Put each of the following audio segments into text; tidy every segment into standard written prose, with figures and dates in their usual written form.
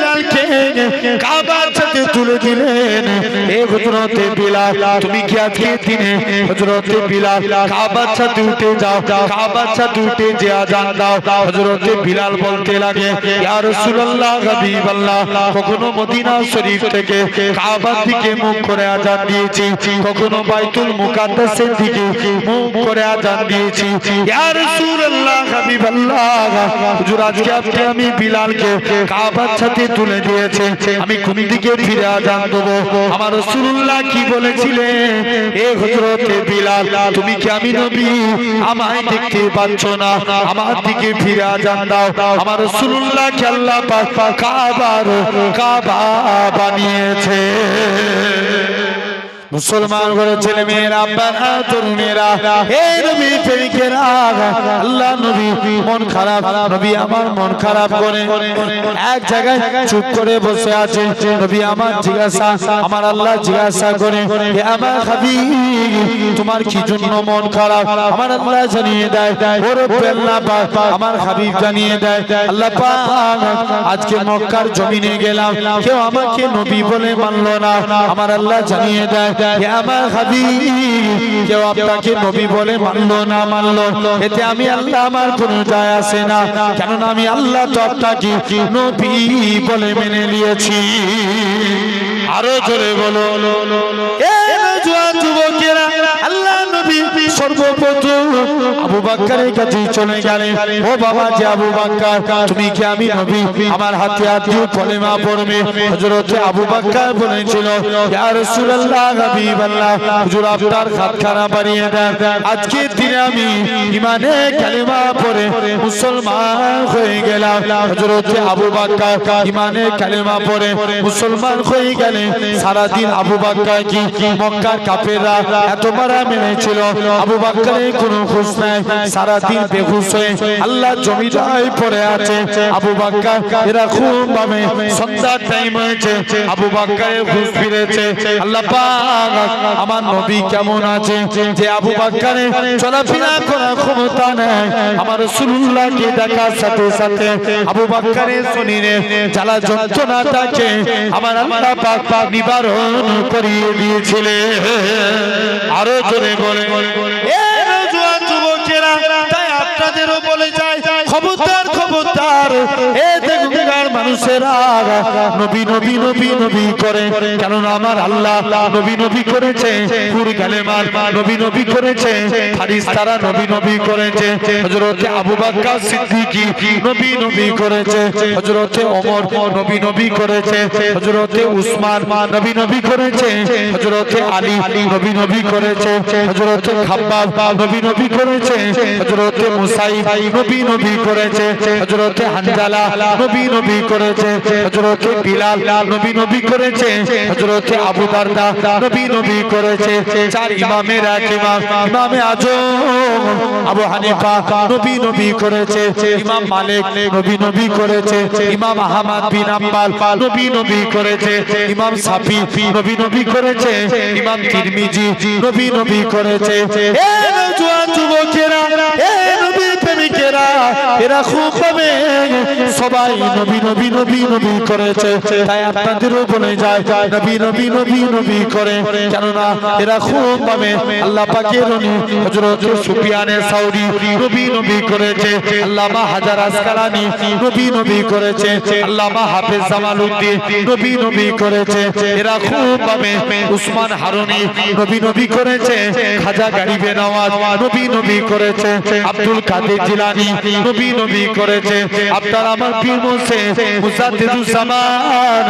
বিলালকে কাবার সাথে তুলে দিলেন। এ হযরতে বিলাল, তুমি কি আজকে দিনে হযরতে বিলাল কাবার সাথে উঠে যাও, কাবার সাথে উঠে যে আযান দাও। হযরতে বিলাল বলতে লাগে, ইয়া রাসূলুল্লাহ, হাবিবাল্লাহ, কখনো মদিনা শরীফ থেকে কাবার দিকে মুখ করে আযান দিয়েছি, কখনো বাইতুল মুকাদ্দাসের দিকে মুখ করে আযান দিয়েছি। ইয়া রাসূলুল্লাহ, হাবিবাল্লাহ, হুজুর আজকে আপনি আমি বিলালকে কাবার সাথে তুলে দিয়েছে, আমি কোন দিকে ফিরে আযান দেব? আমার রাসূলুল্লাহ কি বলেছিলেন? এ হযরতে বিলাল, তুমি কি আমি নবী আমায় দেখতে পাচ্ছ না? আমার দিকে ফিরে আযান দাও। আমার রাসূলুল্লাহ কে আল্লাহ পাক কাবা বানিয়েছে। মুসলমান ঘরে ছেলে মেয়েরা, আব্বারা, তরুণেরা, হে নবী প্রেমিকেরা, আল্লাহ নবী মন খারাপ, নবী আমার মন খারাপ করে এক জায়গায় চুপ করে বসে আছে। নবী আমার জিজ্ঞাসা, আমার আল্লাহ জিজ্ঞাসা করে, হে আমার হাবিব, তোমার কি জন্য মন খারাপ? আমার আল্লাহ জানিয়ে দেয়, ও রব্বুল আল্লাহ পাক আমার হাবিব জানিয়ে দেয়, আল্লাহ পাক আজকে মক্কার জমিনে গেলাম, কেউ আমাকে নবী বলে মানলো না। আমার আল্লাহ জানিয়ে দেয়, হে আমার হাবিব, কেউ আপনাকে নবী বলে মানলো না মানলো, এতে আমি আল্লাহ আমার কোনো যায় আসে না, কেননা আমি আল্লাহ তো আপনাকে নবী বলে মেনে নিয়েছি। আরো জোরে বলো, এ নওজোয়ান যুবকেরা, আল্লাহ নবী সর্বপ্রথম আবু বকরের কাছে চলে গেলেন। ও বাবা, যে আবু বকর, তুমি কি আমি নবী? আমার হাতে হাত দিয়ে কলেমা পড়বে। হযরত আবু বকর বলেছিল, ইয়া রাসূলুল্লাহ, হাবিবাল্লাহ, হুজুর আপনার হাতখানা বাড়িয়ে দেন, আজকের দিনে আমি ঈমানে কালেমা পড়ে মুসলমান হয়ে গেলাম। হযরত আবু বকর ঈমানে কালেমা পড়ে মুসলমান হয়ে গেলেন। সারা দিন আবু বকর কি মক্কার কাফেররা এত মারা মেরেছিল, আবু বকরের কোনো হুঁশ নাই, সারা দিন বেহুশ হয়ে আল্লাহ জমিদায় পড়ে আছে। আবু বকর এরকম ভাবে সন্ধ্যার টাইম হয়েছে, আবু বকরের হুঁশ ফিরেছে। আল্লাহ পাক আমার নবী কেমন আছে যে আবু বকরের চলাফেরা করার ক্ষমতা নেই? আমার রাসূলুল্লাহকে দেখার সাথে সাথে আবু বকরের শরীরে জ্বালা যন্ত্রণাটাকে আমার আল্লাহ পাক নিবারণ করিয়ে দিয়েছিলেন। আরো জোরে বলে, এ নওজোয়ান যুবকেরা, তাই আপনাদেরও বলে যায়, খবরদার খবরদার, এ দেখুনগার মানুষেরা নবী নবী নবী নবী করে, কেননা আমার আল্লাহ নবী নবী করেছে, পুর কালেমার নবী নবী করেছে, ফারিস্তারা নবী নবী করেছে, হযরত আবু বকর সিদ্দিকী নবী নবী করেছে, হযরত ওমর নবী নবী করেছে, হযরত উসমান নবী নবী করেছে, হযরত আলী নবী নবী করেছে, হযরত খাব্বাব নবী নবী করেছে, হযরত মুসাইব নবী নবী করেছে, হযরত হানজালা নবী নবী করেছে, হযরত বিলাল নবী নবী করেছে, হযরত আবু দারদা নবী নবী করেছে। চার ইমামের এক ইমাম, ইমামে আজম আবু হানিফা নবী নবী করেছে, ইমাম মালিক নবী নবী করেছে, ইমাম আহমদ বিন হাম্বল নবী নবী করেছে, ইমাম শাফি নবী নবী করেছে, ইমাম তিরমিজি নবী নবী করেছে। এ নওজোয়ান যুবকেরা, এ নবী প্রেমিকেরা, এরা খুব ভাবে সবাই নবী নবী নবী নবী করেছে, তাই আপনাদেরও বলে যায় নবী নবী নবী নবী করে, কেননা এরা খুব ভাবে আল্লাহ পাকের নবী হযরত সুফিয়ানে সাউরি নবী নবী করেছে, আল্লামা হাজার আসকালানি নবী নবী করেছে, আল্লামা হাফেজ জামালউদ্দিন নবী নবী করেছে। এরা খুব ভাবে উসমান হারুনি নবী নবী করেছে, খাজা গরিবে নওয়াজ নবী নবী করেছে, আব্দুল কাদের জিলানী নবী নবী করেছে, আপনার আমার পীর মুজাদ্দিদুস জামান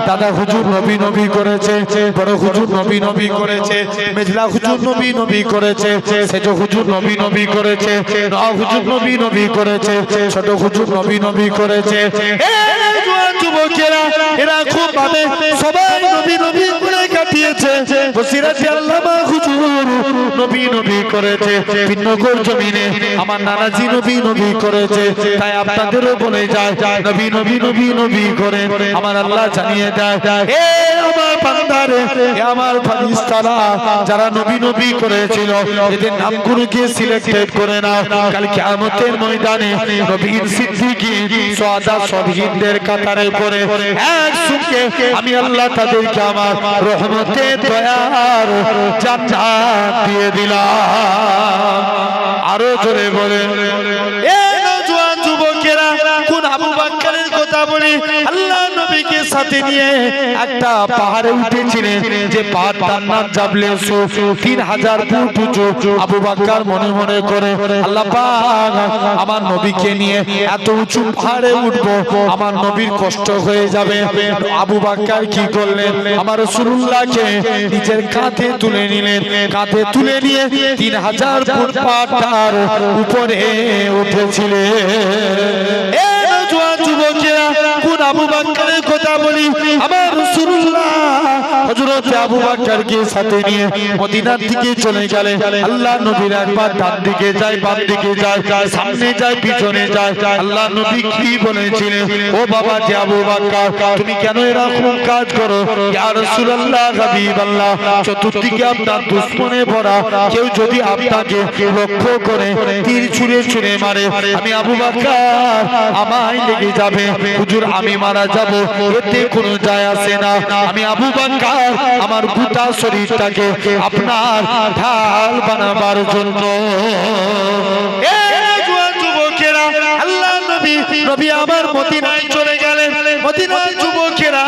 দাদা হুজুর নবী নবী করেছে, বড় হুজুর নবী নবী করেছে, মেজলা হুজুর নবী নবী করেছে, সেজ হুজুর নবী নবী করেছে, নওয়াব হুজুর নবী নবী করেছে, ছোট হুজুর নবী নবী করেছে। এ জওয়ান যুবকেরা, এরা খুব ভাবে সবাই নবী নবী করে কাটিয়েছে। বসিরাতে আল্লামা হুজুর নবী নবী করেছে, বিনগর জমিনে আমার নানাজি নবী নবী করেছে, তাই আপনাদেরও বলে যায় নবী নবী নবী নবী করে আমার আল্লাহ জানিয়ে দেয়, এ আমার বান্দা কাতারে আমার ফারিস্তারা যারা নবী নবী করেছিল এদের নামগুলোকে সিলেক্টেড করে নাও কাল কিয়ামতের ময়দানে নবীর সিদ্দিকীন সুহাদা শহীদদের কাতারে পড়ে একসঙ্গে আমি আল্লাহ তাদেরকে আমার রহমতের দয়ার জান্নাত দিয়ে দিলাম। আরো জোরে বলে এ নওজোয়ান যুবকেরা কোন আবু বকরের কথা বলি আল্লাহ নবীকে সাথে নিয়ে একটা পাহাড়ে উঠেছিলেন যে পাহাড়টার নাম জাবলে সুফ 3000 ফুট উঁচু। আবু বকর মনে মনে করে আল্লাহ পাক আমার নবীকে নিয়ে এত উঁচু পাহাড়ে উঠবো আমার নবীর কষ্ট হয়ে যাবে। আবু বকর কি করলেন আমার রাসূলুল্লাহকে নিজের কাঁধে তুলে নিলেন, কাঁধে তুলে নিয়ে 3000 ফুট পাহাড়টার উপরে উঠেছিলেন। এ নওজোয়ান যুবকেরা কোন আবু বকরের কথা বলি আমার রাসূলুল্লাহ হযরত আবু বকরকে সাথে নিয়ে মদিনার দিকে চলে গেলেন। আল্লাহ নবীর একবার ডান দিকে যায় বাম দিকে যায় সামনে যায় পিছনে যায়। আল্লাহ নবী কি বলেছিলেন ও বাবা যে আবু বকর তুমি কেন এরকম কাজ করো ইয়া রাসূলুল্লাহ হাবিবাল্লাহ চতুর্দিকে আপনার দুশমনে ভরা কেউ যদি আপনাকে লক্ষ্য করে তীর ছুঁড়ে ছুঁড়ে মারে আমি আবু বকর আমায় লেগে যাবে হুজুর আমি মারা যাব এতে কোনো যায় আসে না। আমি আবু বকর আমার গোটা শরীরটাকে আপনার ঢাল বানাবার জন্য। এ জওয়ান যুবকেরা আল্লাহ নবী আমার মদিনায় চলে গেলেন। মদিনার যুবকেরা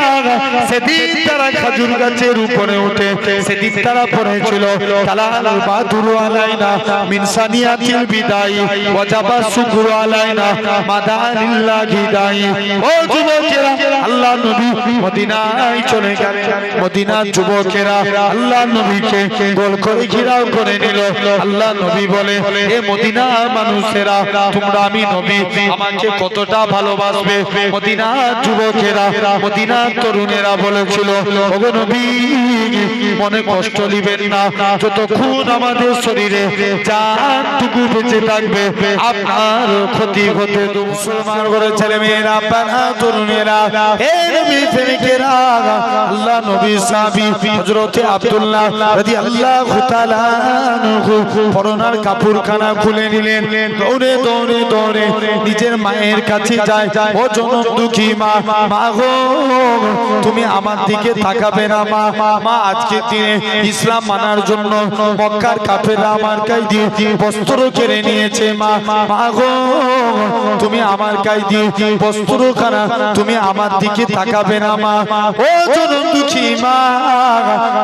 সেদিন তারা খেজুর গাছের উপরে উঠে সেদিন তারা পড়েছিল তালাল বাদুরু আলাইনা মিন সানিয়াতিল বিদাই ওয়াজাবা শুকরু আলাইনা মাদানিল্লাহি দাই। ও যুবকেরা আল্লাহ নবী মদিনায় চলে গেলেন। মদিনার যুবকেরা আল্লাহ নবীকে গোল করে ঘিরাও করে নিল। আল্লাহ নবী বলে এ মদিনার মানুষেরা তোমরা আমি নবী আমাকে কতটা ভালোবাসবে। মদিনার যুবকেরা মদিনার তরুণেরা বলেছিল ওগো নবী মনে কষ্ট নিবেন না যতক্ষণ আমাদের শরীরে জানটুকু বেঁচে থাকবে আপনার ক্ষতি হতে দেব। মুসলমান করে ছেলে মেয়েরা আপনারা তরুণেরা হে নবী প্রেমিকেরা আল্লাহ নবী সাহাবী হযরত আব্দুল্লাহ রাদিয়াল্লাহু তাআলা আনহু পরনার কাপড়খানা খুলে নিলেন। দৌড়ে দৌড়ে দৌড়ে নিজের মায়ের কাছে যায় ও জনম দুঃখী মা মা গো তুমি আমার দিকে তাকাবে না মা মা আজকে দিনে ইসলাম মানার জন্য মক্কার কাফেররা আমার গায়ে দিয়ে বস্ত্র কেড়ে নিয়েছে মা মা গো তুমি আমার গায়ে দিয়ে বস্ত্রখানা তুমি আমার দিকে তাকাবে না মা ও জনম দুঃখী মা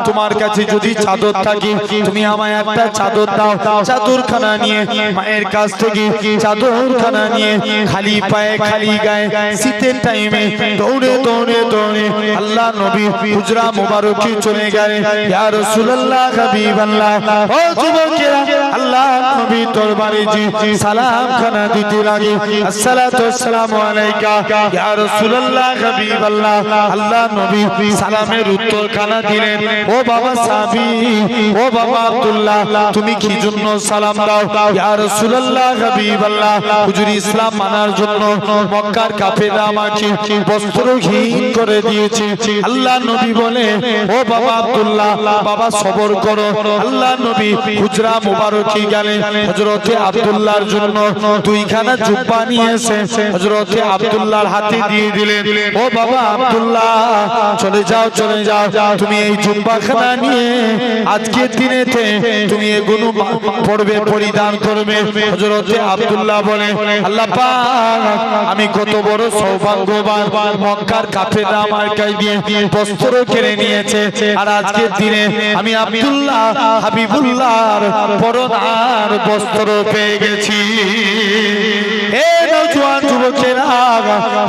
তোমার কাছে যদি চাদর থাকে তুমি আমায় একটা চাদর দাও। চাদরখানা নিয়ে মায়ের কাছ থেকে চাদরখানা নিয়ে খালি পায়ে খালি গায়ে শীতের টাইমে দৌড়ে দৌড়ে দৌড়ে আল্লাহ নবী হুজরা মুবারকে চলে গেলেন। ইয়া রাসূলুল্লাহ হাবিবাল্লাহ ও যুবকেরা আল্লাহ নবী দরবারে জি সালাম খানা দিতে লাগে আসসালাতু ওয়াসসালামু আলাইকা ইয়া রাসূলুল্লাহ হাবিবাল্লাহ। আল্লাহ নবী সালামের উত্তর খানা দিলেন ও বাবা সাহাবী ও বাবা আব্দুল্লাহ তুমি কি জন্য সালাম দাও ইয়া রাসূলুল্লাহ হাবিবাল্লাহ হুজুর ইসলাম মানার জন্য মক্কার কাফেররা আমাকে বস্ত্রহীন করে দিয়েছে। আল্লাহ নবী বলে ও বাবা আব্দুল্লাহ বাবা সবর করো। আল্লাহ নবী হুজরা মুবারকে গেলেন হযরতে আব্দুল্লাহর জন্য দুইখানা জুব্বা নিয়ে এসে হযরতে আব্দুল্লাহর হাতে দিয়ে দিলেন ও বাবা আব্দুল্লাহ চলে যাও চলে যাও তুমি এই জুব্বাখানা নিয়ে আজকের দিনেতে তুমি এগুলো পড়বে পরিধান করবে। হযরতে আব্দুল্লাহ বলে আল্লাহ পাক আমি কত বড় সৌভাগ্যবান মক্কার কাফেররা আমার গায়ে দিয়ে বস্ত্র কেড়ে নিয়েছে আর আজকের দিনে আমি আব্দুল্লাহ হাবিবুল্লাহর পরনার বস্ত্র পেয়ে গেছি। হে নওজোয়ান যুবকেরা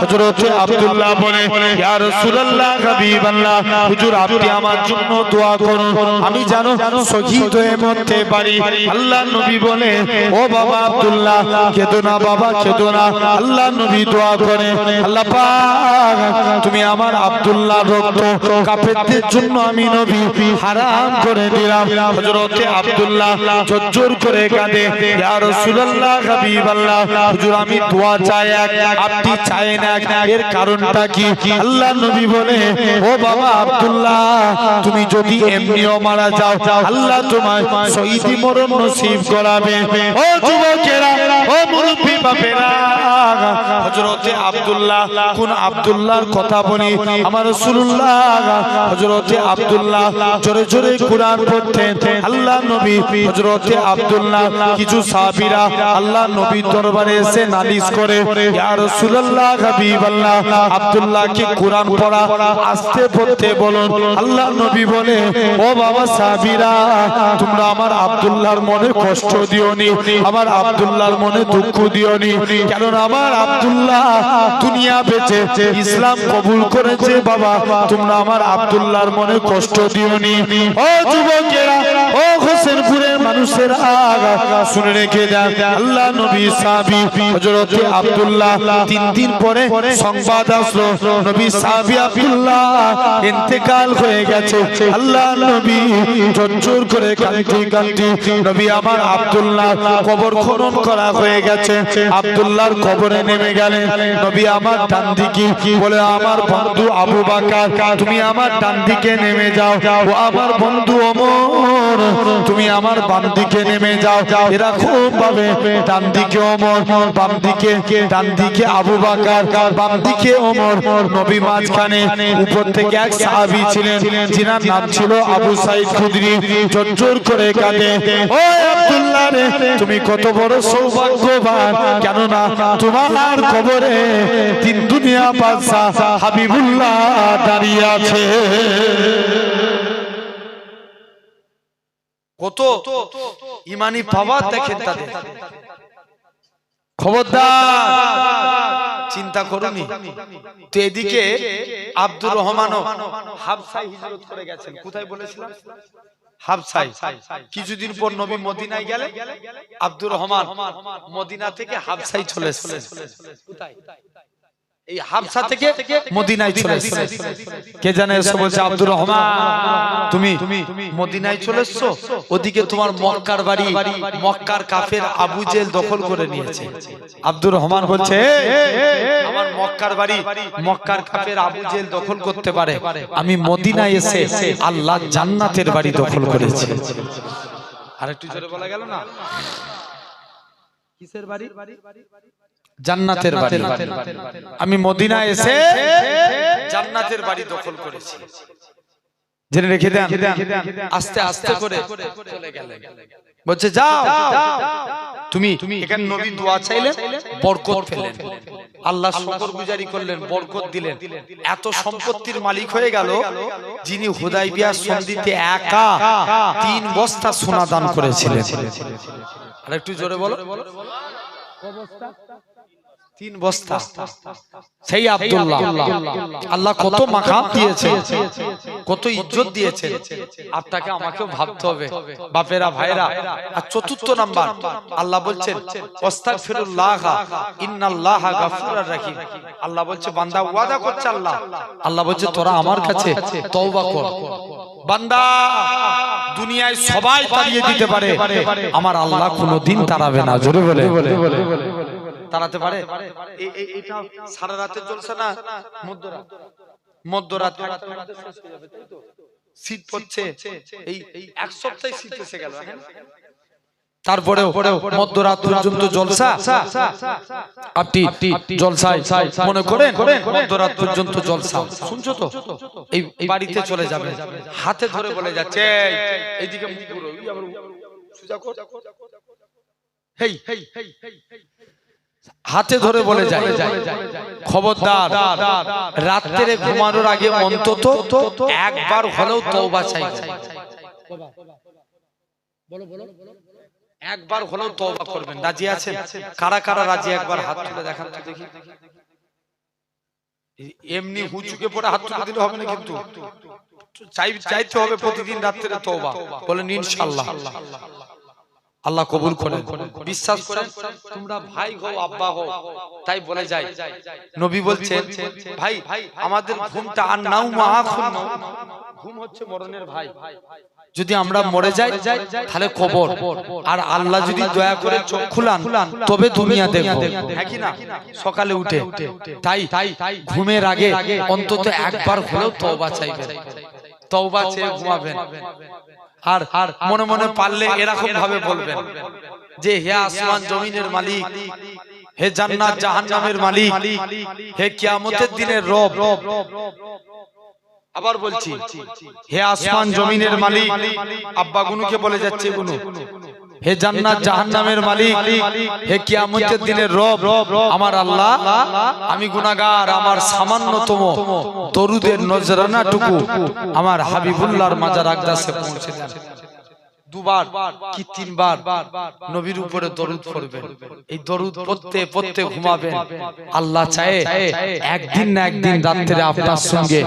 হযরত আব্দুল্লাহ বলে ইয়া রাসূলুল্লাহ হাবিবাল্লাহ হুজুর আপনি আমার জন্য দোয়া করুন আমি জানো শহীদ হয়ে মরতে পারি। আল্লাহ নবী বলে ও বাবা আব্দুল্লাহ কেঁদো না বাবা কেঁদো না। আল্লাহ নবী দোয়া করে আল্লাহ পাক তুমি আমার আব্দুল্লাহ রক্ত কাফেরদের জন্য আমি নবী হারাম করে দিলাম। হযরতে আব্দুল্লাহ ঝরঝর করে কাঁদে, ইয়া রাসূলুল্লাহ হাবিবাল্লাহ, হুজুর আমি দোয়া চাই এক, আপনি চাই না, এর কারণটা কি? আল্লাহ নবী বলে, ও বাবা আব্দুল্লাহ, তুমি যদি এমনিও মারা যাও আল্লাহ তোমায় শহীদি মরণ নসিব করাবে। ও যুবকেরা, ও মুরব্বি বাপেরা, হযরতে আব্দুল্লাহ, কোন আব্দুল্লাহর কথা বলি? আমার রাসূলুল্লাহ হযরতে আব্দুল্লাহ জোরে জোরে কুরআন পড়তেন। আল্লাহ নবী হযরতে আব্দুল্লাহ, কিছু সাহাবীরা আল্লাহ নবীর দরবারে এসে নালিশ করে, ইয়া রাসূলুল্লাহ হাবিবাল্লাহ, আব্দুল্লাহকে কুরআন পড়া আস্তে পড়তে বলুন। আল্লাহ নবী বলে, ও বাবা সাহাবীরা, তোমরা আমার আব্দুল্লাহর মনে কষ্ট দিওনি, আমার আব্দুল্লাহর মনে দুঃখ দিওনি, কারণ আমার আব্দুল্লাহ দুনিয়া বেঁচে ইসলাম কবুল করেছে। বাবা তোমরা আমার আব্দুল্লাহর মনে কষ্ট দিওনি। ও যুবকেরা, ও হোসেনপুরের মানুষেরা, শুনে রেখে দেন, আল্লাহ নবী সাহাবী হযরতে আব্দুল্লাহ 3 দিন পরে সংবাদ আসলো নবী সাহাবী আব্দুল্লাহ ইন্তেকাল হয়ে গেছে। আল্লাহ নবী ঝরঝর করে কাঁদতে কাঁদতে, নবী আমার আব্দুল্লাহ কবর খনন করা হয়ে গেছে, আব্দুল্লাহর কবরে নেমে গেলেন। নবী আমার ডান দিকে বলে, আমার বন্ধু আবু বকর তুমি আমার ডান দিকে নেমে যাও, ও আমার বন্ধু ওমর তুমি আমার বাম দিকে নেমে যাও। এরা খুব ভাবে ডান দিকে ওমর, বাম দিকে, ডান দিকে আবু বকর, বাম দিকে ওমর, নবী মাঝখানে। উপর থেকে এক সাহাবী ছিলেন, যিনার নাম ছিল আবু সাঈদ খুদরি, ঝরঝর করে কাঁদে, ও আব্দুল্লাহ রে, তুমি কত বড় সৌভাগ্যবান, কেননা তোমার কবরে 3 দুনিয়া বাদশা হাবিবুল্লাহ দাঁড়িয়ে আছে। কত ইমানি পাওয়ার দেখেন তাদের। খবরদার চিন্তা করুনি তো। এদিকে আব্দুর রহমান হাবশায় হিজরত করে গেছেন। কোথায় বলেছিলাম? হাবশায়। কিছুদিন পর নবী মদিনায় গেলে আব্দুর রহমান মদিনা থেকে হাবশায় চলে এসেছেন। কোথায়? এই হাবশা থেকে মদিনায় চলে এসেছেন। কে জানে এসে বলছে, আব্দুর রহমান তুমি মদিনায় চলে এসছো, ওদিকে তোমার মক্কার বাড়ি, মক্কার কাফের আবু জেল দখল করে নিয়েছে। আব্দুর রহমান বলছে, আমার মক্কার বাড়ি মক্কার কাফের আবু জেল দখল করতে পারে, আমি মদিনায় এসে আল্লাহ জান্নাতের বাড়ি দখল করেছি। আরেকটু জোরে বলা গেল না? কিসের বাড়ি? জান্নাতের বাড়ি। আমি মদিনা এসে জান্নাতের বাড়ি দখল করেছি। জেনে রেখে দেন। আস্তে আস্তে করে চলে গেলেন। বলছে, যাও তুমি এখানে নবী দোয়া চাইলেন, বরকত পেলেন, আল্লাহ শুকরগুজারি করলেন, বরকত দিলেন। এত সম্পত্তির মালিক হয়ে গেল, যিনি হুদাইবিয়া সন্ধিতে একা 3 বস্তা সোনা দান করেছিলেন। আর একটু জোরে বলো। 3 বস্তা। সেই আব্দুল্লাহ, আল্লাহ কত মাকাম দিয়েছে, কত ইজ্জত দিয়েছে, আপনাকে আমাকেও ভাবতে হবে বাপেরা ভাইরা। আর 4th নাম্বার, আল্লাহ বলছেন আস্তাগফিরুল্লাহ ইন্নাল্লাহা গাফুরুর রহিম। আল্লাহ বলছে, বান্দা ওয়াদা করছে, আল্লাহ বলছে তোরা আমার কাছে তওবা কর। বান্দা দুনিয়ায় সবাই তাড়িয়ে দিতে পারে, আমার আল্লাহ কোনোদিন তাড়াবে না। জোরে বলে তাড়াতে পারে? এটা সারা রাতের জলসা না, মধ্যরাত শীত পড়ছে, এই 1 সপ্তাহে শীত এসে গেল। তারপরেও মধ্যরাত পর্যন্ত জলসা। আপনি জলসায় মনে করেন মধ্যরাত পর্যন্ত জলসা শুনছো তো? এই বাড়িতে চলে যাবে, হাতে ধরে বলে যাচ্ছে, এইদিকে মুখ ঘুরো, আবার সোজা কর, হেই হাতে ধরে বলে যায়, খবরদার রাত্রে ঘুমানোর আগে অন্তত একবার হলেও তওবা চাইবে। একবার হলেও তওবা করবেন। রাজি আছেন? কারা কারা রাজি? একবার হাত তুলে দেখান তো দেখি। এমনি হুচুকে পড়ে হাত তুলে দিলে হবে না, কিন্তু চাইতে হবে প্রতিদিন রাত্রে তওবা। বলেন ইনশাআল্লাহ। আল্লাহ কবুল করেন। বিশ্বাস করেন তোমরা ভাই হও আব্বা হও, তাই বলে যাই। নবী বলছেন ভাই আমাদের ঘুমটা আর নাও মা খুন, ঘুম হচ্ছে মরণের ভাই। যদি আমরা মরে যাই তাহলে কবর, আর আল্লাহ যদি দয়া করে চোখ খুলান তবে দুনিয়া দেখব, হ্যাঁ কি না? সকালে উঠে তাই ঘুমের আগে অন্তত একবার হলেও তওবা চাইবেন, তওবা চেয়ে ঘুমাবেন। আর মনে মনে পারলে এরকম ভাবে বলবেন যে হে আসমান জমিনের মালিক, হে জান্নাত জাহান্নামের মালিক, হে কিয়ামতের দিনের রব। আবার বলছি, হে আসমান জমিনের মালিক, আব্বা গুনুকে বলে যাচ্ছে গুনু, হে জান্নাত জাহান্নামের মালিক, হে কিয়ামতের দিনের রব আমার আল্লাহ, আমি গুনাহগার, আমার সামান্যতম দরুদের নজরানাটুকু আমার হাবিবুল্লাহর মাজার আকদাসে পৌঁছে দেন। দুবার কি তিনবার নবীর উপরে দরুদ পড়বেন। এই দরুদ পড়তে পড়তে ঘুমাবেন। আল্লাহ চায় একদিন না একদিন রাত্রে আপনার সঙ্গে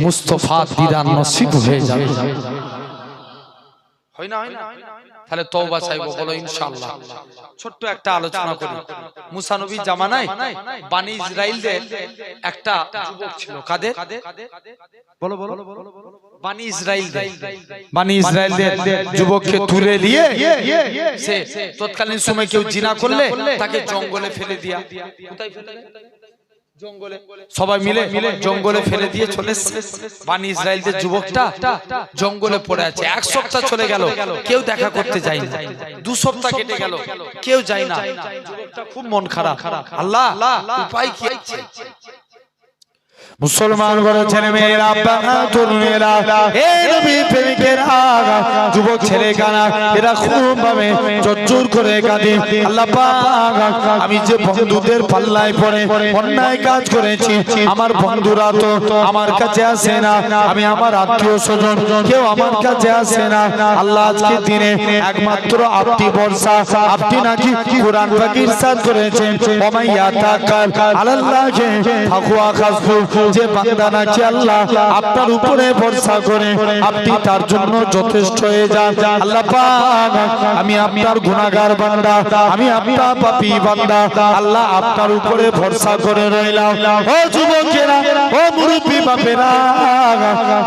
মুস্তাফা দিদার নসিব হয়ে যাবে। হয় না? তাহলে তওবা চাইবো, বলো ইনশাআল্লাহ। ছোট্ট একটা আলোচনা করি। মুসা নবীর জামানায় বনি ইসরাইলদের একটা যুবক ছিল। কাদের? বলো বলো। বনি ইসরাইলদের যুবককে তুলে নিয়ে সে তৎকালীন সময় কেউ জিনা করলে তাকে জঙ্গলে ফেলে দিয়া, কোথায় ফেলে? জঙ্গলে। সবাই মিলে জঙ্গলে ফেলে দিয়ে চলে এসেছে। বনি ইসরাইলদের যুবকটা জঙ্গলে পড়ে আছে। এক সপ্তাহ চলে গেল, কেউ দেখা করতে যায় না। 2 সপ্তাহ কেটে গেল, কেউ যায় না। যুবকটা খুব মন খারাপ। আল্লাহ উপায় কি আছে? মুসলমান ঘরের ছেলে মেয়েরা, তরুণেরা, হে নবীর প্রেমিকেরা, যুবক ছেলে কানা, এরা খুব ভাবে জোর করে কাঁদে। আল্লাহ পাক, আমি যে বন্ধুদের পাল্লায় পড়ে অন্যায় কাজ করেছি, আমার বন্ধুরা তো আমার কাছে আসে না, আমি আমার আত্মীয় স্বজন কেউ আমার কাছে আসে না। আল্লাহ আজকে দিনে একমাত্র আপনি ভরসা, আপনি নাকি কোরআন পাক ইরশাদ করেছেন, ওমাইয়া তাকাল আলাল্লাহি ফাহুয়া হাসবু, যে বান্দা নাকি আল্লাহ আপনার উপরে ভরসা করে আপনি তার জন্য যথেষ্ট হয়ে যান। আল্লাহ পাক, আমি আপনার গুনাহগার বান্দা, আমি আপনার পাপী বান্দা, আল্লাহ আপনার উপরে ভরসা করে রইলাম। ও যুবকেরা, ও মুরব্বি বাপেরা,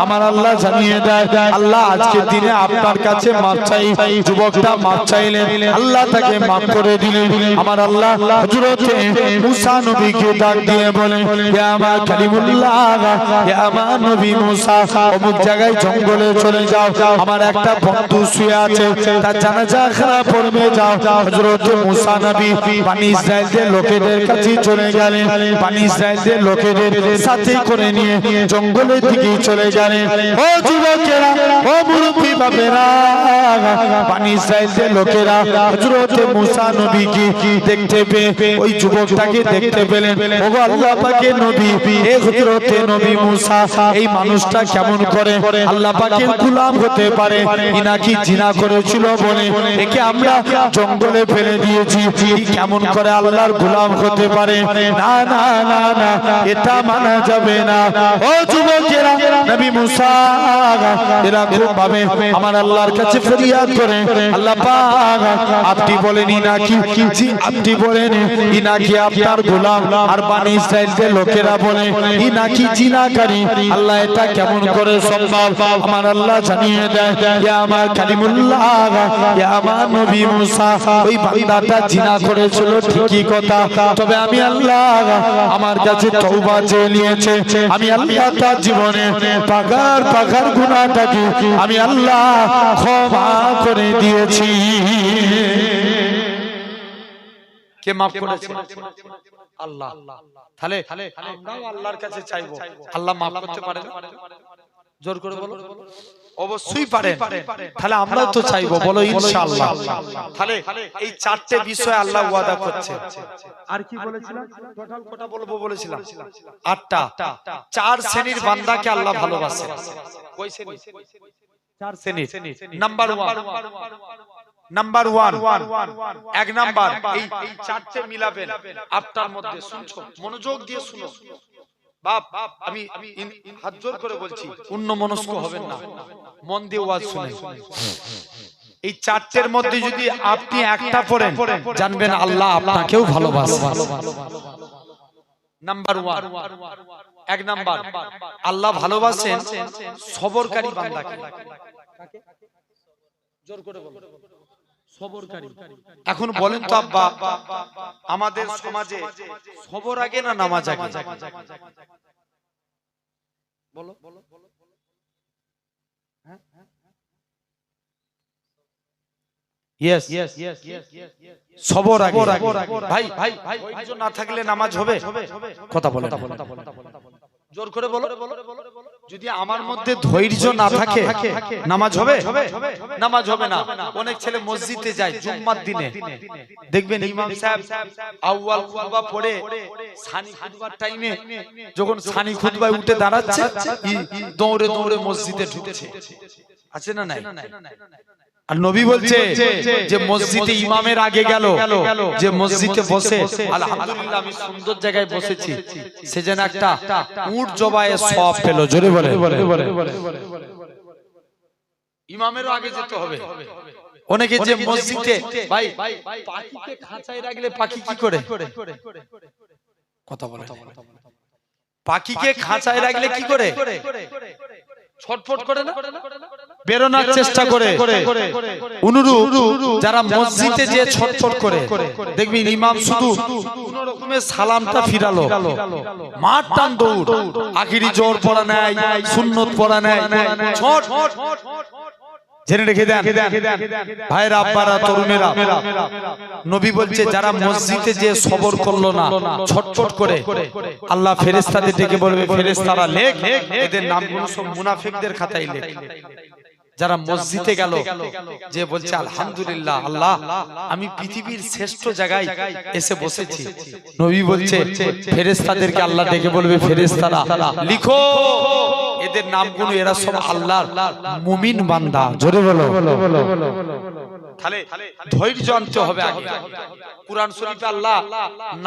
আমার আল্লাহ জানিয়ে দেয়, আল্লাহ আজকের দিনে আপনার কাছে মাফ চাই। যুবকটা মাফ চাইলেন, আল্লাহ তাকে মাফ করে দিলেন। আমার আল্লাহ হযরত মুসা নবীকে ডাক দিয়ে বলে, হে আমার কালিমুল্লাহ, হে আমার নবী মুসা, অমুক জায়গায় জঙ্গলে চলে যাও, আমার একটা বন্ধু শুয়ে আছে, তার জানাজা খারাপ পড়বে, যাও। হযরত মুসা নবী বনি ইসরাইলদের লোকেদের কাছে চলে গেলেন, বনি ইসরাইলদের লোকেদের সাথে করে নিয়ে জঙ্গলের দিকে চলে গেলেন। ও যুবকেরা, ও মুরব্বি বাপেরা, বনি ইসরাইলদের লোকেরা হযরত মুসা নবীকে দেখতে পেয়ে ওই যুবকটাকে দেখতে পেলেন। ওগো আল্লাহ পাকের নবী, এ হযরত নবী মুসা, এই মানুষটা কেমন করে আল্লাহ পাকের গোলাম হতে পারে? ইনাকি জিনা করেছিল বলে একে আমরা জঙ্গলে ফেলে দিয়েছি, কেমন করে আল্লাহর গোলাম হতে পারে? না না না না, এটা মানা যাবে না। ও যুবকেরা, নবী মুসা এরকম ভাবে আমার আল্লাহর কাছে ফরিয়াদ করে, আল্লাহ পাক আপনি বলেন ইনাকি, জি আপনি বলেন ইনাকি আপনার গোলাম, আর বনি ইসরাইলদের লোকেরা বলে ইনাকি জিনাকারী। আল্লাহ এটা কেমন করে সম্ভব? আমার আল্লাহ জানিয়ে দেয়, ইয়া আমার কালিমুল্লাহ, ইয়া আমার নবী মুসা, ওই বান্দাটা জিনা করেছিল ঠিকই কথা, তবে আমি আল্লাহ আমার কাছে তওবা চেয়ে নিয়েছে, আমি আল্লাহ তার জীবনে পাগার গুনাহটাকে আমি আল্লাহ ক্ষমা করে দিয়েছি। কে মাফ করেছে? আল্লাহ। তাহলে আমরাও আল্লাহর কাছে চাইবো, আল্লাহ মাফ করতে পারে না? জোর করে বলো। অবশ্যই পারে। তাহলে আমরাও তো চাইবো, বলো ইনশাআল্লাহ। তাহলে এই 4টে বিষয় আল্লাহ ওয়াদা করছে। আর কি বলেছিলাম? টোটাল কটা বলবো বলেছিলাম? 8টা। 4 শ্রেণীর বান্দাকে আল্লাহ ভালোবাসে। কয় শ্রেণী? 4 শ্রেণী। নাম্বার 1, এক নাম্বার, এই 4টে মিলাবেন আপনার মধ্যে। শুনছো, মনোযোগ দিয়ে শুনো বাপ, আমি হাত জোর করে বলছি, অন্য মনস্ক হবেন না, মন দিয়ে ওয়াজ শুনে। এই চারটের মধ্যে যদি আপনি একটা পড়েন জানবেন আল্লাহ আপনাকেও ভালোবাসে। নাম্বার 1, এক নাম্বার, আল্লাহ ভালোবাসেন সবরকারী বান্দাকে। জোর করে বলুন, সবরকারী। এখন বলেন তো আব্বা, আমাদের সমাজে সবর আগে না নামাজ আগে? বলো। ইয়েস, সবর আগে। ভাই ধৈর্য না থাকলে নামাজ হবে? কথা বলে, জোর করে বলো। যদি আমার মধ্যে ধৈর্য না থাকে নামাজ হবে? নামাজ হবে না। অনেক ছেলে মসজিদে যায় জুম্মার দিনে, দেখবেন ইমাম সাহেব আউয়াল খুতবা পড়ে সানি খুতবার টাইমে যখন সানি খুতবায় উঠে দাঁড়াচ্ছে দৌড়ে দৌড়ে মসজিদে ঢুকছে, আছে না নাই? আর নবী বলছে যে মসজিদে ইমামের আগে গেল, যে মসজিদে বসে আলহামদুলিল্লাহ আমি সুন্দর জায়গায় বসেছি, সে যেন একটা উট জবায়ে সওয়াব পেল। জোরে বলে, ইমামেরও আগে যেতে হবে। অনেকে যে মসজিদে ভাই পাখিকে খাঁচায় রাখলে পাখি কি করে? কথা বলে, পাখিকে খাঁচায় রাখলে কি করে? ছটফট করে না, বেরোনোর চেষ্টা করে। অনুরূপ যারা মসজিদে যে ছটফট করে, দেখবি ইমাম শুধু কোন রকমের সালামটা ফিরালো, মাঠ টান দৌড়, আখিরি জোর পড়া নাই, সুন্নত পড়া নাই, ছট। জেনে রেখে দেন ভাইরা, আব্বারা, তরুণেরা, নবী বলছে যারা মসজিদে যে সবর করলো না, ছটফট করে, আল্লাহ ফেরেশতাদের ডেকে বলবে ফেরেশতারা লেখ, এদের নামগুলো সব মুনাফিকদের খাতায় লেখ। যারা মসজিদে গেল, যে বলছে আলহামদুলিল্লাহ আল্লাহ আমি পৃথিবীর শ্রেষ্ঠ জায়গায় এসে বসেছি, নবী বলছে ফেরেশতাদেরকে আল্লাহ ডেকে বলবে ফেরেশতারা লিখো এদের নামগুলো, এরা সব আল্লাহর মুমিন বান্দা। জোরে বলো। তাহলে ধৈর্য আনতে হবে আগে। কুরআন শরীফে আল্লাহ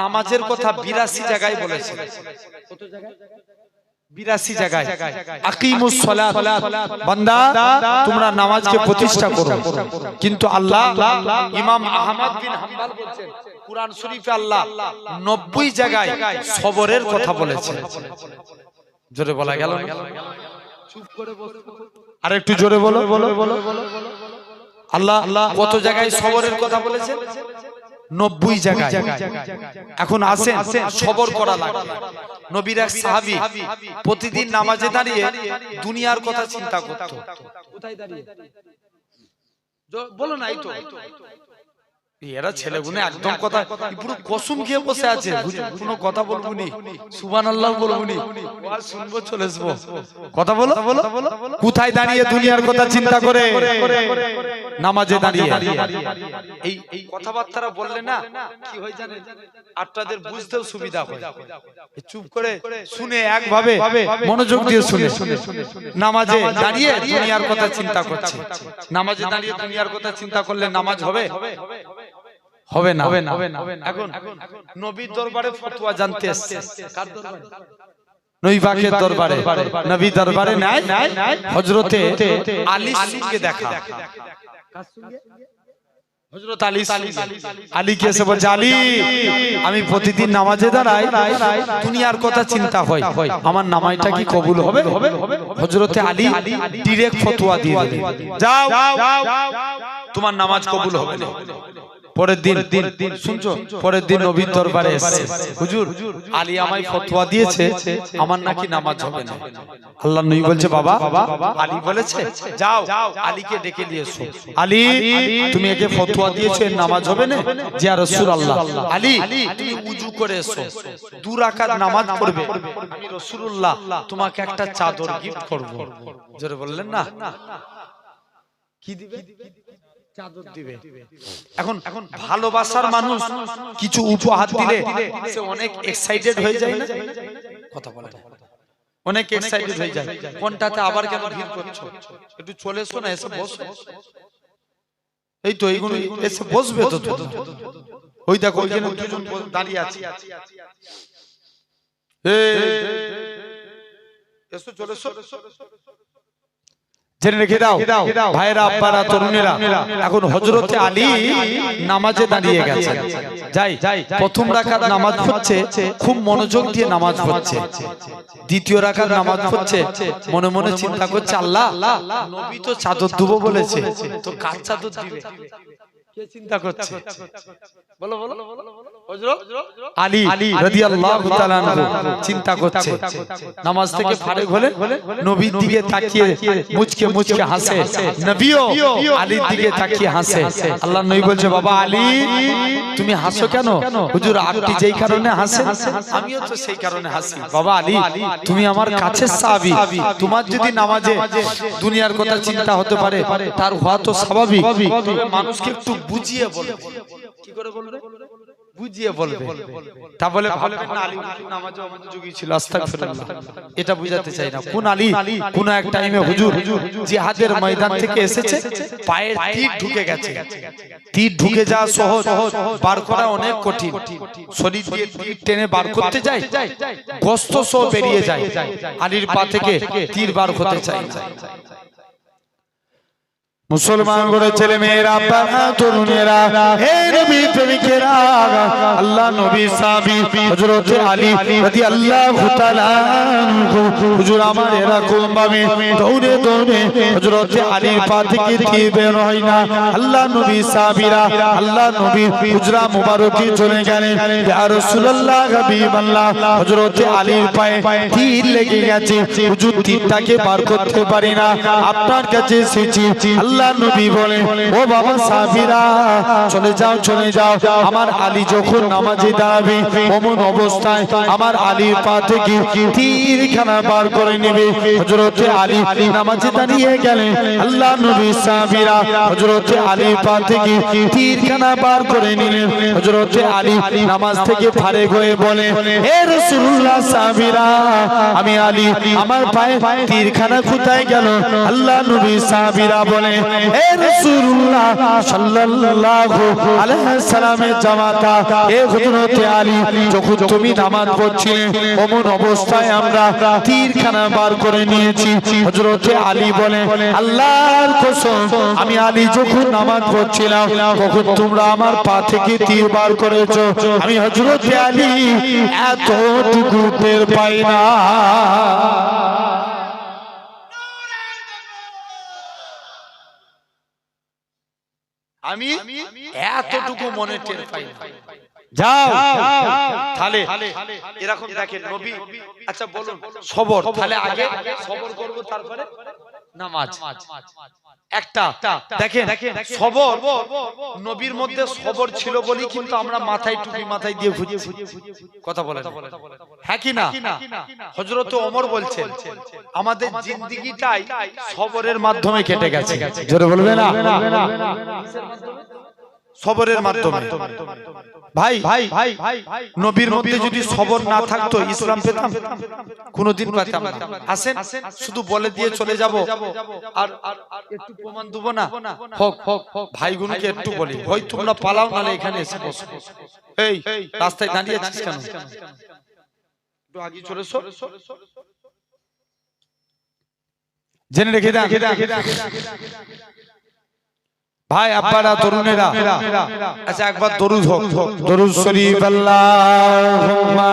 নামাজের কথা 82 জায়গায় বলেছেন। কত জায়গায়? 82 জায়গায়। আকিমুস সালাত, বান্দা তোমরা নামাজকে প্রতিষ্ঠা করো। কিন্তু আল্লাহ ইমাম আহমদ বিন হাম্বল বলেন কুরআন শরীফে আল্লাহ 90 জায়গায় সবরের কথা বলেছেন। জোরে বলা গেল না? চুপ করে বসো, আর একটু জোরে বলো। আল্লাহ কত জায়গায় সবরের কথা বলেছেন? 90 জায়গায়। এখন আসেন সবর করা লাগে। নবীর এক সাহাবী প্রতিদিন নামাজে দাঁড়িয়ে দুনিয়ার কথা চিন্তা করত। কোথায় দাঁড়িয়ে? বলো নাই তো, এরা ছেলেগুলো একদম কথা পুরো কসম খেয়ে বসে আছে, কোনো কথা বলবো নি, সুবহানাল্লাহ বলবো নি, ওয়াজ শুনবো চলে আসবো। কথা বলো। কোথায় দাঁড়িয়ে দুনিয়ার কথা চিন্তা করে? নামাজে দাঁড়িয়ে। এই কথাবার্তা বললে না কি হয় জানেন? আপনাদের বুঝতেও সুবিধা হয়। চুপ করে শুনে একভাবে মনোযোগ দিয়ে শুনে নামাজে দাঁড়িয়ে দুনিয়ার কথা চিন্তা করছে। নামাজে দাঁড়িয়ে দুনিয়ার কথা চিন্তা করলে নামাজ হবে? হবে না। এখন নবীর দরবারে ফতোয়া জানতে এসেছে। কার দরবারে? নবী পাকের দরবারে। নবী দরবারে নাই হযরতে আলীর সঙ্গে দেখা। কার সঙ্গে? হযরত আলী কে এসে বলছে আলী আমি প্রতিদিন নামাজে দাঁড়াই, দুনিয়ার কথা চিন্তা হয়, আমার নামাজটা কি কবুল হবে? হযরতে আলী ডাইরেক্ট ফতোয়া দিয়ে দিলেন, যাও তোমার নামাজ কবুল হবে না। পরের দিন শুনছো, পরের দিন নবীর দরবারে এসেছে, হুজুর আলী আমায় ফতোয়া দিয়েছে আমার নাকি নামাজ হবে না। আল্লাহর নবী বলছে বাবা আলী বলেছে যাও আলীকে ডেকে নিয়ে এসো। আলী তুমি একে ফতোয়া দিয়েছো এর নামাজ হবে না? যে ইয়া রাসূলুল্লাহ আলী তুমি ওযু করে এসো, 2 রাকাত নামাজ পড়বে, আমি রাসূলুল্লাহ তোমাকে একটা চাদর গিফট করব। জোরে বললেন না? কি দিবে? চাদর দিবে। এখন ভালোবাসার মানুষ কিছু উপহার দিলে সে অনেক এক্সাইটেড হয়ে যায় না? কথা বলে অনেক এক্সাইটেড হয়ে যায়। কোনটাতে আবার কেন ভিড় করছো? একটু চলে এসো না, এসে বসো। এই তো এইগুলো এসে বসবে তো। ওই দেখো ওইখানে দুজন দাঁড়িয়ে আছে। এসো চলে এসো। জেনে রেখে দাও ভাইরা আব্বারা তরুণেরা, এখন হযরতে আলী নামাজে দাঁড়িয়ে গেছে। যাই প্রথম রাকাত নামাজ পড়ছে, খুব মনোযোগ দিয়ে নামাজ পড়ছে। দ্বিতীয় রাকাত নামাজ পড়ছে, মনে মনে চিন্তা করছে, আল্লাহ নবী তো চাদর দেব বলেছে, তো কার চাদর দিবে? কে চিন্তা করছে? বলো বলো হযরত আলী রাদিয়াল্লাহু তাআলা আনহু চিন্তা করছে। নামাজ থেকে ফারেক হলে নবীর দিকে তাকিয়ে মুচকে মুচকে হাসে। নবীও আলীর দিকে তাকিয়ে হাসে। আল্লাহর নবী বলছে, বাবা আলী তুমি হাসো কেন? হুজুর আপনি যেই কারণে হাসেন আমিও তো সেই কারণে হাসি। বাবা আলী তুমি আমার কাছের সাহাবী, তোমার যদি নামাজে দুনিয়ার কথা চিন্তা হতে পারে তার হওয়া তো স্বাভাবিক। মানুষকে একটু বুঝিয়ে বলবে। কি করে বলবে? বুঝিয়ে বলবে। তা বলে ভাববেন না আলী নামাজে মনোযোগী ছিল, আস্তাগফিরুল্লাহ, এটা বুঝাতে চাই না। কোন আলী কোন এক টাইমে হুজুর জিহাদের ময়দান থেকে এসেছে, পায়ে তীর ঢুকে গেছে। তীর ঢুকে যাওয়া সহজ, বার করা অনেক কঠিন। শরীর দিয়ে তীর টেনে বার করতে যায়, গোশত সহ বেরিয়ে যায়। আলীর পা থেকে তীর বার হতে চায় না। মুসলমান করে ছেলে মেয়েরা, তরুণেরা, হে নবী প্রেমিকেরা, আল্লাহ নবী সাহাবী হযরত আলী রাদিয়াল্লাহু তাআলা আনহু হুজুর আমার এরকম ভাবে দৌড়ে দৌড়ে হযরত আলীর পা থেকে তীর বের হয় না। আল্লাহ নবী সাহাবীরা আল্লাহ নবী হুজরা মুবারকে চলে গেলেন। ইয়া রাসূলুল্লাহ হাবিবাল্লাহ হযরত আলীর পায়ে তীর লেগে গেছে, হুজুর তীরটাকে বার করতে পারি না, আপনার কাছে এসেছি। আল্লাহ নবী বলে, ও বাবা সাহাবীরা চলে যাও চলে যাও, আমার আলী যখন নামাজে দাঁড়াবে অমন অবস্থায় আমার আলীর পা থেকে তীরখানা বার করে নেবে। হযরত আলী নামাজে দাঁড়িয়ে গেলেন। আল্লাহ নবী সাহাবীরা হযরত আলীর পা থেকে তীরখানা বার করে নিলেন। হযরত আলী নামাজ থেকে ফারেক হয়ে বলে, হে রাসূলুল্লাহ সাহাবীরা আমি আলী, আমার পায়ে তীরখানা কোথায় গেল? আল্লাহ নবী সাহাবীরা বলে, হে রাসূলুল্লাহ সাল্লাল্লাহু আলাইহি সাল্লামের জামাতা হে হযরত আলী, যখন তুমি নামাজ পড়ছিলে অমন অবস্থায় আমরা তীরখানা বার করে নিয়েছি। হযরত আলী বলে, আল্লাহর কসম আমি আলী যখন নামাজ পড়ছিলাম তখন তোমরা আমার পা থেকে তীর বার করেছো, আমি হযরত আলী এতটুকু টের পাই না। আমি এতটুকু মনে টের পাই না। যাও তাহলে এরকম দেখেন নবী, আচ্ছা বলুন সবর, তাহলে আগে সবর করব তারপরে নামাজ। একটা দেখেন সবর, নবীর মধ্যে সবর ছিল বলি কিন্তু আমরা মাথায় টুপি মাথায় দিয়ে ঘুরছি। কথা বলেন হ্যাঁ কি না? হযরত ওমর বলছেন আমাদের জিন্দেগিটাই সবরের মাধ্যমে কেটে গেছে। জোরে বলবে না? সবরের মাধ্যমে। ভাই নবীর মধ্যে যদি সবর না থাকতো ইসলাম পেতাম? কোনদিন পেতাম না। আসেন শুধু বলে দিয়ে চলে যাব আর একটু প্রমাণ দেব না। হোক ভাইগুলোকে একটু বলি, হয় তোমরা পালাও নালে এখানে এসে বসো। এই রাস্তায় দাঁড়িয়ে আছিস কেন? একটু আগে চলে এসো। জেনে রেখে দাও ভাই আব্বারা তরুণেরা, আচ্ছা একবার দরুদ হোক, দরুদ শরীফ আল্লাহুম্মা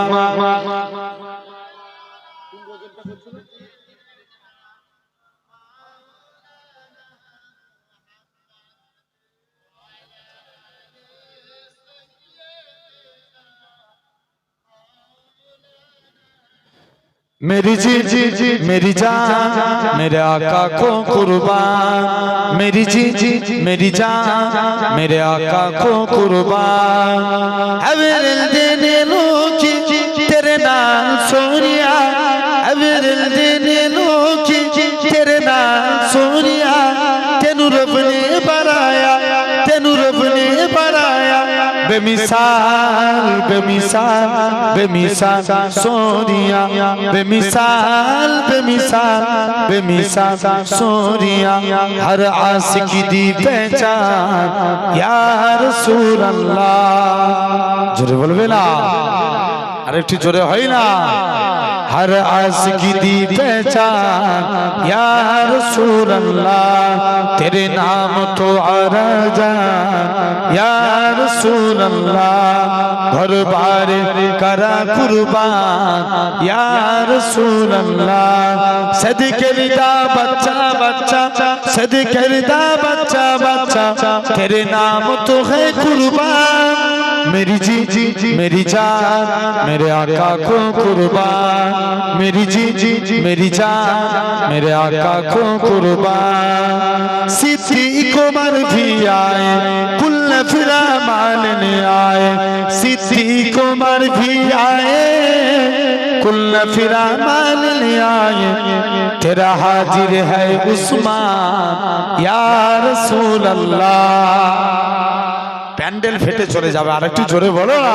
मेरी जी मेरी जान मेरे आका को कुर्बान, मेरी जी मेरी जान मेरे आका को कुर्बान, अविरल देने लोकी तेरे नाम सोनिया, अविरल देने लोकी तेरे नाम सोनिया, तेनू रब ने बनाया, तेनू रब ने बनाया, बेमिसाल बेमिसाल बेमिसाल सोनिया, बेमिसाल बेमिसाल बेमिसाल सोनिया, हर आशिक दी पहचान या रसूल अल्लाह। जोरे बोलबे ना, আরে একটু জোরে হয় না? हर आशिकी दी पहचान या रसूल अल्लाह तेरे नाम तो आराजा या रसूल अल्लाह घर बार करा कुर्बान या रसूल अल्लाह सदके रिदा बच्चा बच्चा सदके रिदा बच्चा बच्चा तेरे नाम तो है कुर्बान मेरी जी मेरी जान मेरे आका को कुर्बान मेरी जी मेरी जान मेरे आका को कुर्बान सिद्दीक उमर भी आए कुल फिरा मानने आए सिद्दीक उमर भी आए कुल फिरा मानने आए तेरा हाजिर है उस्मान या रसूल अल्लाह প্যান্ডেল ফেটে চলে যাবে আর একটু জোরে বলো না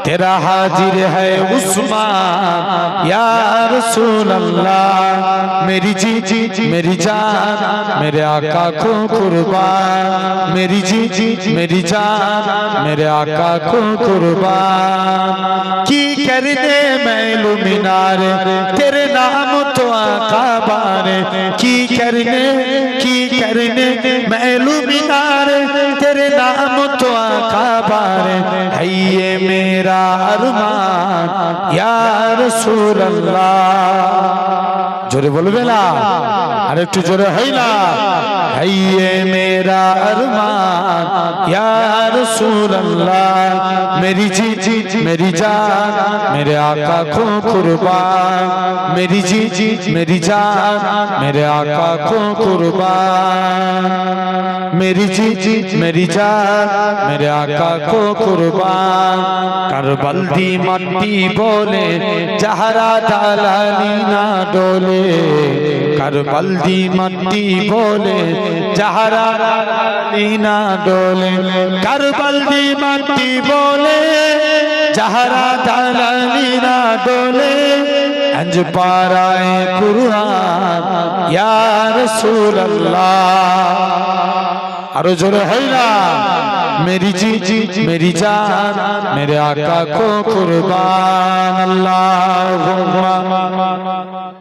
तेरा हाजिर है उस्मान या रसूल अल्लाह मेरी जी मेरी जान मेरे आका को कुर्बान मेरी जी मेरी जान मेरे आका को कुर्बान की कर दे मैलू मीनारे तेरे नाम तो आका बारे की करने मैलू मीनारे तेरे नाम तो आका बारे है ये मेरा अरमान या रसूल अल्लाह जोरे बोलबे ना আর একটু জোরে হয় না है ये मेरा अरमान या रसूल अल्लाह मेरी जी मेरी जान मेरे आका को कुर्बान मेरी जी मेरी जान मेरे आका को कुर्बान मेरी जी मेरी जान मेरे आका को कुर्बान करबल दी मट्टी बोले जहरा दालाली ना डोले करबल दी मट्टी बोले जहरा दालाली ना डोले करबल दी मट्टी बोले जहरा दालाली ना डोले अंज पाराए कुरान या रसूल अल्लाह आरो जोरे है ना मेरी जी मेरी जान मेरे आका को कुर्बान अल्लाह